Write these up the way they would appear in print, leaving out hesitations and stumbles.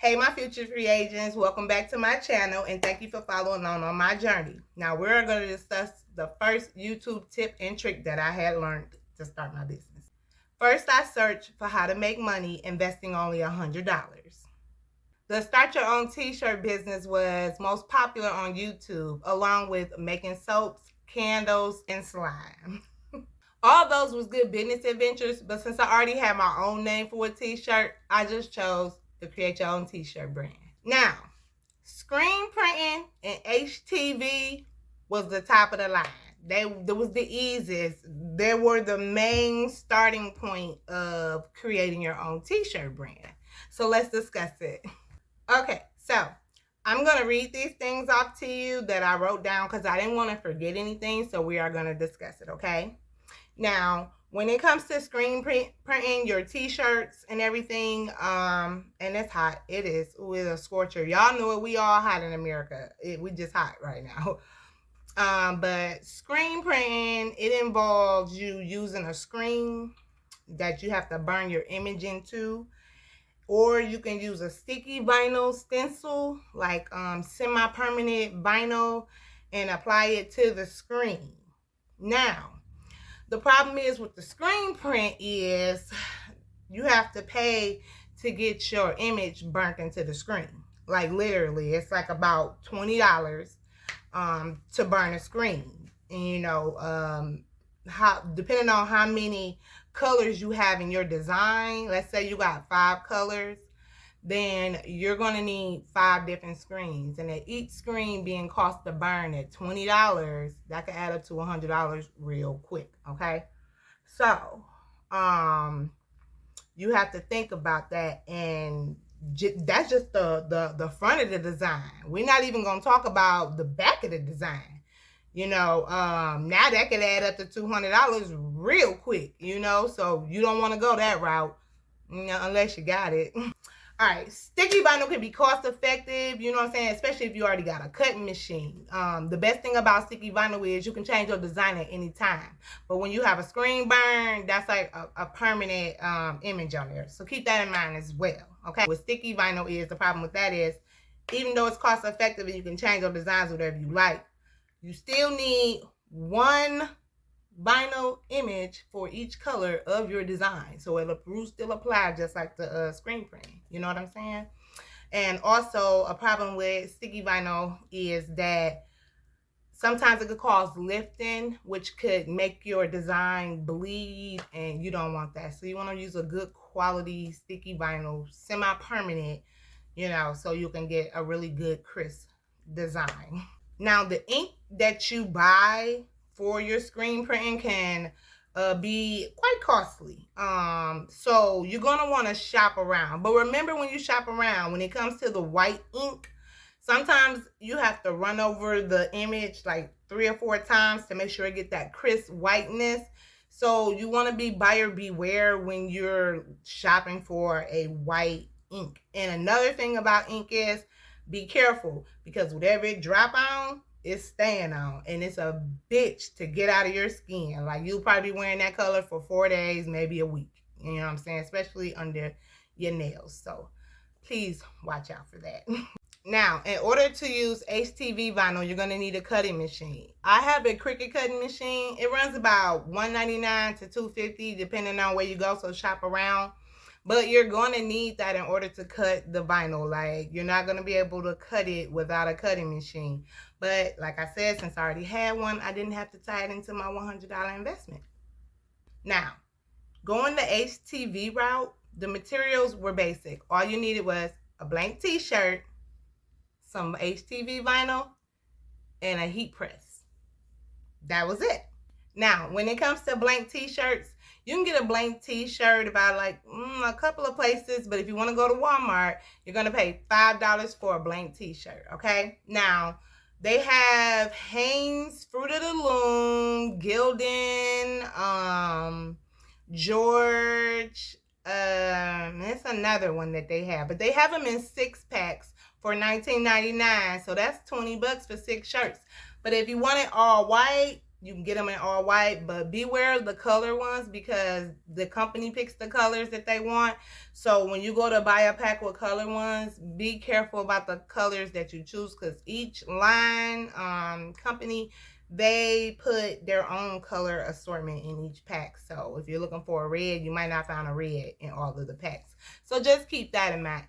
Hey, my future free agents, welcome back to my channel and thank you for following on my journey. Now, we're going to discuss the first YouTube tip and trick that I had learned to start my business. First, I searched for how to make money investing only $100. The Start Your Own T-shirt business was most popular on YouTube, along with making soaps, candles, and slime. All those was good business adventures, but since I already had my own name for a t-shirt, I just chose to create your own t-shirt brand. Now, screen printing and HTV was the top of the line. That was the easiest. They were the main starting point of creating your own t-shirt brand. So let's discuss it. Okay, so I'm going to read these things off to you that I wrote down because I didn't want to forget anything, so we are going to discuss it, okay? Now, when it comes to screen printing your t-shirts and everything, and it's hot. It is. Ooh, it's a scorcher. Y'all know it. We all hot in America. We just hot right now. But screen printing, it involves you using a screen that you have to burn your image into. Or you can use a sticky vinyl stencil, like semi-permanent vinyl, and apply it to the screen. Now, the problem is with the screen print is you have to pay to get your image burnt into the screen. Like literally, it's like about $20 to burn a screen. And you know, depending on how many colors you have in your design, let's say you got 5 colors, then you're going to need 5 different screens. And at each screen being cost to burn at $20, that could add up to $100 real quick, okay? So, you have to think about that, and that's just the front of the design. We're not even going to talk about the back of the design. You know, now that could add up to $200 real quick, you know, so you don't want to go that route, you know, unless you got it. All right, sticky vinyl can be cost effective, you know what I'm saying, especially if you already got a cutting machine. The best thing about sticky vinyl is you can change your design at any time. But when you have a screen burn, that's like a permanent image on there. So keep that in mind as well, okay? What sticky vinyl is, the problem with that is, even though it's cost effective and you can change your designs whatever you like, you still need one vinyl image for each color of your design, so it'll still apply just like the screen printing. You know what I'm saying? And also, a problem with sticky vinyl is that sometimes it could cause lifting, which could make your design bleed, and you don't want that. So you want to use a good quality sticky vinyl, semi-permanent, you know, so you can get a really good crisp design. Now, the ink that you buy for your screen printing can be quite costly. So you're going to want to shop around. But remember, when you shop around, when it comes to the white ink, sometimes you have to run over the image like 3 or 4 times to make sure it get that crisp whiteness. So you want to be buyer beware when you're shopping for a white ink. And another thing about ink is, be careful, because whatever it drop on, it's staying on, and it's a bitch to get out of your skin. Like, you'll probably be wearing that color for 4 days, maybe a week. You know what I'm saying? Especially under your nails. So please watch out for that. Now, in order to use HTV vinyl, you're going to need a cutting machine. I have a Cricut cutting machine. It runs about $199 to $250 depending on where you go, so shop around. But you're going to need that in order to cut the vinyl. Like, you're not going to be able to cut it without a cutting machine. But like I said, since I already had one, I didn't have to tie it into my $100 investment. Now, going the HTV route, the materials were basic. All you needed was a blank t-shirt, some HTV vinyl, and a heat press. That was it. Now, when it comes to blank t-shirts, you can get a blank t-shirt about like a couple of places, but if you want to go to Walmart, you're going to pay $5 for a blank t-shirt, okay? Now, they have Hanes, Fruit of the Loom, Gildan, George, it's another one that they have, but they have them in 6-packs for $19.99, so that's $20 for 6 shirts. But if you want it all white, You can get them in all white, but beware of the color ones because the company picks the colors that they want. So when you go to buy a pack with color ones, be careful about the colors that you choose because each line company, they put their own color assortment in each pack. So if you're looking for a red, you might not find a red in all of the packs. So just keep that in mind.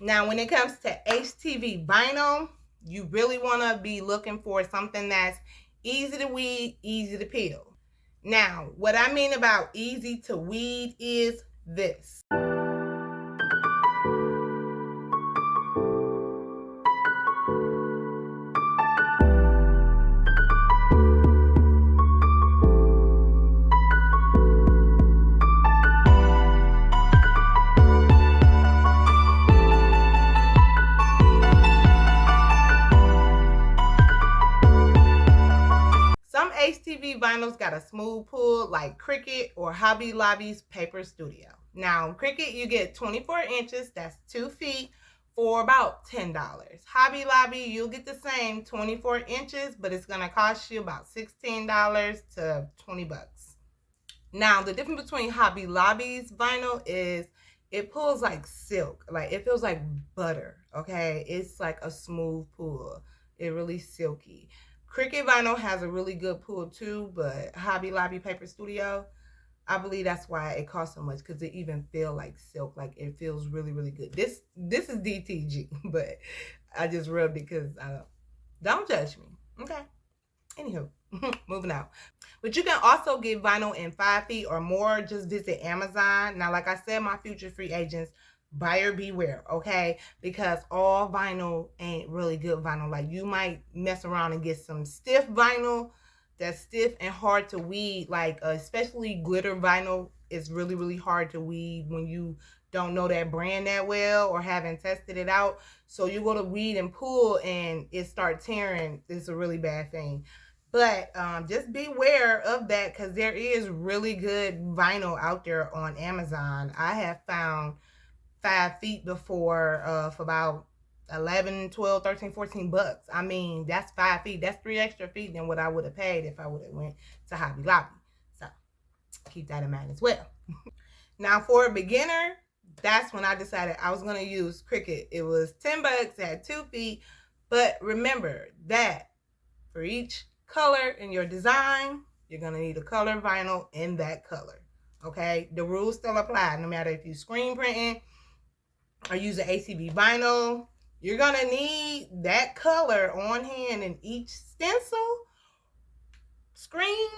Now, when it comes to HTV vinyl, you really want to be looking for something that's easy to weed, easy to peel. Now, what I mean about easy to weed is this. HTV vinyls got a smooth pull like Cricut or Hobby Lobby's Paper Studio. Now, Cricut, you get 24 inches, that's 2 feet, for about $10. Hobby Lobby, you'll get the same 24 inches, but it's going to cost you about $16 to $20. Now, the difference between Hobby Lobby's vinyl is it pulls like silk. Like, it feels like butter, okay? It's like a smooth pull. It's really silky. Cricut vinyl has a really good pull too, but Hobby Lobby Paper Studio, I believe that's why it costs so much because it even feels like silk. Like it feels really, really good. This is DTG, but I just rubbed it because don't judge me. Okay. Anywho, moving out. But you can also get vinyl in 5 feet or more. Just visit Amazon. Now, like I said, my future free agents, buyer beware, okay? Because all vinyl ain't really good vinyl. Like you might mess around and get some stiff vinyl that's stiff and hard to weed. Like especially glitter vinyl is really, really hard to weed when you don't know that brand that well or haven't tested it out. So you go to weed and pull and it starts tearing. It's a really bad thing. But just beware of that because there is really good vinyl out there on Amazon. I have found 5 feet before for about 11, 12, 13, 14 bucks. I mean, that's 5 feet. That's 3 extra feet than what I would have paid if I would have went to Hobby Lobby. So keep that in mind as well. Now for a beginner, that's when I decided I was going to use Cricut. It was 10 bucks, it had 2 feet. But remember that for each color in your design, you're going to need a color vinyl in that color. Okay? The rules still apply no matter if you screen printing or using HTV vinyl. You're going to need that color on hand in each stencil, screen,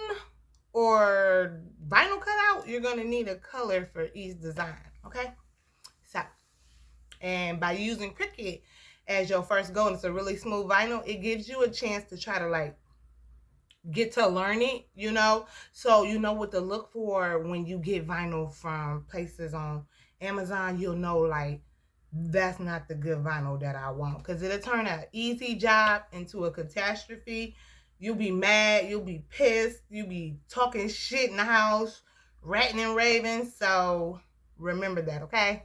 or vinyl cutout. You're going to need a color for each design. Okay? So, and by using Cricut as your first go, and it's a really smooth vinyl, it gives you a chance to try to like get to learn it, you know, so you know what to look for when you get vinyl from places on Amazon. You'll know like that's not the good vinyl that I want because it'll turn an easy job into a catastrophe. You'll be mad, you'll be pissed, you'll be talking shit in the house, ranting and raving. So remember that, okay?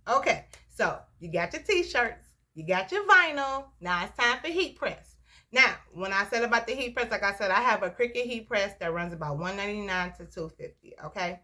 Okay, so you got your t-shirts, you got your vinyl. Now it's time for heat press. Now, when I said about the heat press, like I said, I have a Cricut heat press that runs about $199 to $250, okay?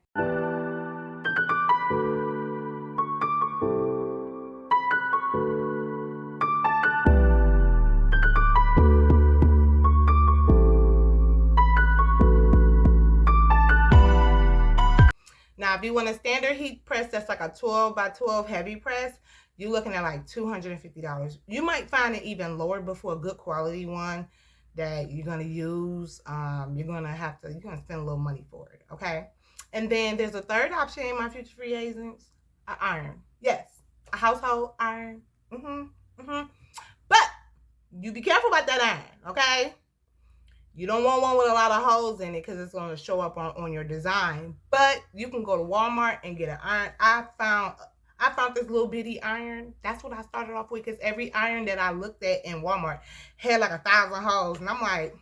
Now, if you want a standard heat press that's like a 12 by 12 heavy press, you're looking at like $250. You might find it even lower before a good quality one that you're going to use. You're going to spend a little money for it, okay? And then there's a third option in my future free agents, an iron. Yes, a household iron. But you be careful about that iron, okay? You don't want one with a lot of holes in it because it's going to show up on your design. But you can go to Walmart and get an iron. I found this little bitty iron. That's what I started off with because every iron that I looked at in Walmart had like 1,000 holes. And I'm like,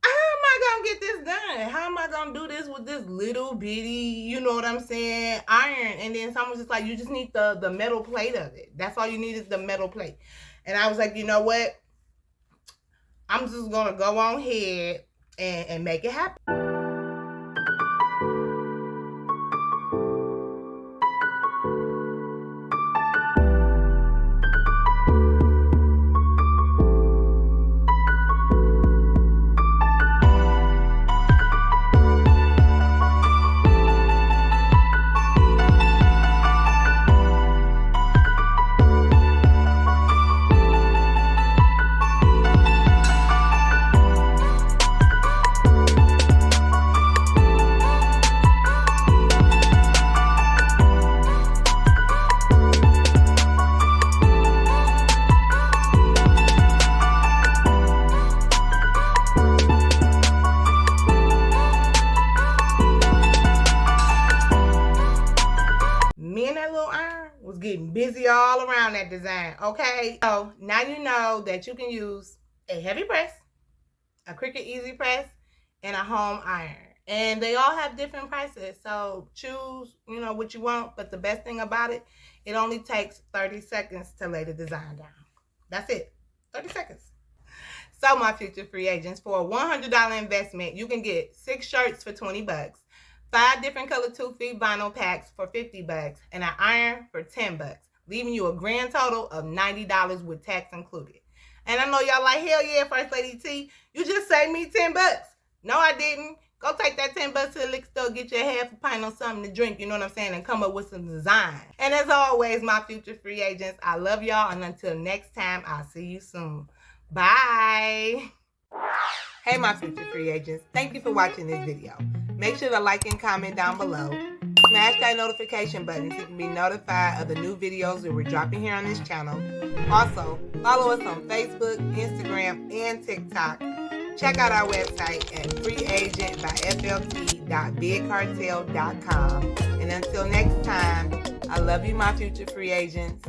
how am I going to get this done? How am I going to do this with this little bitty, you know what I'm saying, iron? And then someone's just like, you just need the metal plate of it. That's all you need is the metal plate. And I was like, you know what? I'm just going to go on ahead and make it happen. Me and that little iron was getting busy all around that design, okay? So now you know that you can use a heavy press, a Cricut Easy Press, and a home iron. And they all have different prices, so choose, what you want. But the best thing about it, it only takes 30 seconds to lay the design down. That's it, 30 seconds. So my future free agents, for a $100 investment, you can get 6 shirts for $20, 5 different color 2-feet vinyl packs for $50, and an iron for $10, leaving you a grand total of $90 with tax included. And I know y'all like, hell yeah, First Lady T, you just saved me $10. No, I didn't. Go take that $10 to the liquor store, get you a half a pint on something to drink, you know what I'm saying, and come up with some design. And as always, my future free agents, I love y'all, and until next time, I'll see you soon. Bye. Hey, my future free agents, thank you for watching this video. Make sure to like and comment down below. Smash that notification button so you can be notified of the new videos that we're dropping here on this channel. Also, follow us on Facebook, Instagram, and TikTok. Check out our website at freeagentbyflt.bigcartel.com. And until next time, I love you, my future free agents.